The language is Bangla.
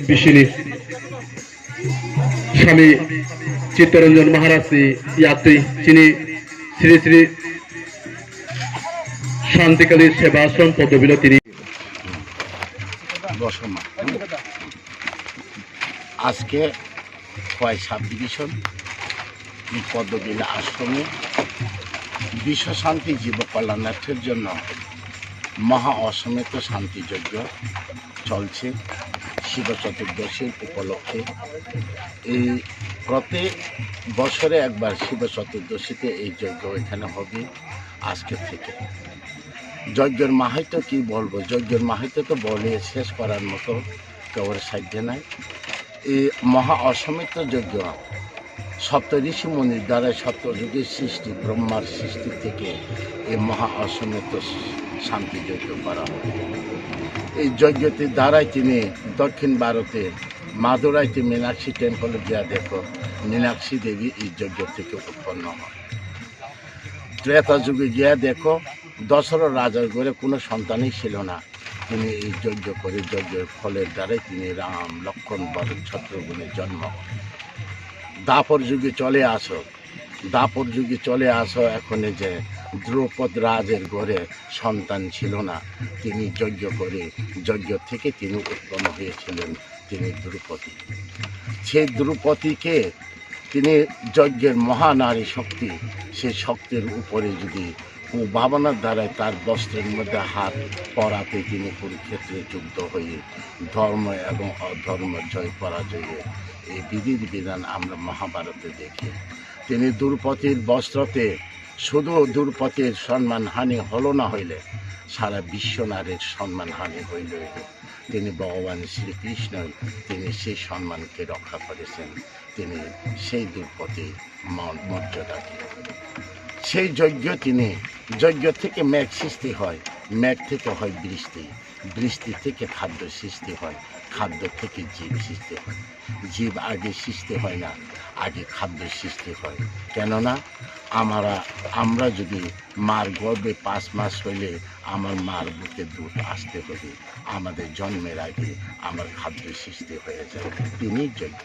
বিশিনী স্বামী চিত্তরঞ্জন মহারাজী यात्री যিনি শ্রী শ্রী শান্তিকালীর সেবাশ্রম পদবিল তিনি আজকে খোয়াই সাব ডিভিশন পদ্মবিল আশ্রমে বিশ্ব শান্তি জীব কল্যাণার্থের জন্য মহা অশ্বমেধ শান্তি যজ্ঞ চলছে শিব চতুর্দশীর উপলক্ষে। এই প্রত্যেক বছরে একবার শিব চতুর্দশীতে এই যজ্ঞ এখানে হবে আজকে থেকে। যজ্ঞের মাহাত্ম্য কি বলবো, যজ্ঞের মাহাত্ম্য তো বলে শেষ করার মতো কেউর সাধ্য নাই। এই মহা অশ্বমেধ যজ্ঞ সপ্ত ঋষি মুনির দ্বারা সপ্তযুগের সৃষ্টি ব্রহ্মার সৃষ্টি থেকে এই মহা অশ্বমেধ শান্তি যজ্ঞ করা হয়। এই যজ্ঞটির দ্বারাই তিনি দক্ষিণ ভারতে মাদুরাইতে মীনাক্ষী টেম্পলে গিয়া দেখো মীনাক্ষী দেবী এই যজ্ঞ থেকে উৎপন্ন হয়। ত্রেতা যুগে গিয়া দেখো দশরথ রাজার ঘরে কোনো সন্তানই ছিল না, তিনি এই যজ্ঞ করে যজ্ঞের ফলের দ্বারাই তিনি রাম লক্ষ্মণ ভরত শত্রুঘ্নের জন্ম। দাপর যুগে চলে আসো এখন যে দ্রৌপদ রাজের ঘরে সন্তান ছিল না, তিনি যজ্ঞ করে যজ্ঞ থেকে তিনি উৎপন্ন হয়েছিলেন তিনি দ্রৌপদী। সেই দ্রৌপদীকে তিনি যজ্ঞের মহানারী শক্তি, সেই শক্তির উপরে যদি ভাবনার দ্বারাই তার বস্ত্রের মধ্যে হাত পরাতে তিনি কুরুক্ষেত্রে যুদ্ধ হয়ে ধর্ম এবং অধর্ম জয় পরাজয়ে এই বিধির বিধান আমরা মহাভারতে দেখি। তিনি দ্রৌপদীর বস্ত্রতে শুধু দ্রৌপদীর সম্মানহানি হলো না হইলে সারা বিশ্ব নারীর সম্মানহানি হইল। তিনি ভগবান শ্রীকৃষ্ণই তিনি সেই সম্মানকে রক্ষা করেছেন, তিনি সেই দ্রৌপদীর মর্যাদাকে। সেই যজ্ঞ থেকে মেঘ সৃষ্টি হয়, মেঘ থেকে হয় বৃষ্টি, বৃষ্টি থেকে খাদ্য সৃষ্টি হয়, খাদ্য থেকে জীব সৃষ্টি হয়। জীব আগে সৃষ্টি হয় না, আগে খাদ্য সৃষ্টি হয়। কেননা আমরা যদি মার গর্ভে 5 মাস হইলে আমার মার বুকে দুধ আসতে হবে, আমাদের জন্মের আগে আমার খাদ্য সৃষ্টি হয়ে যায়। তিনি যজ্ঞ।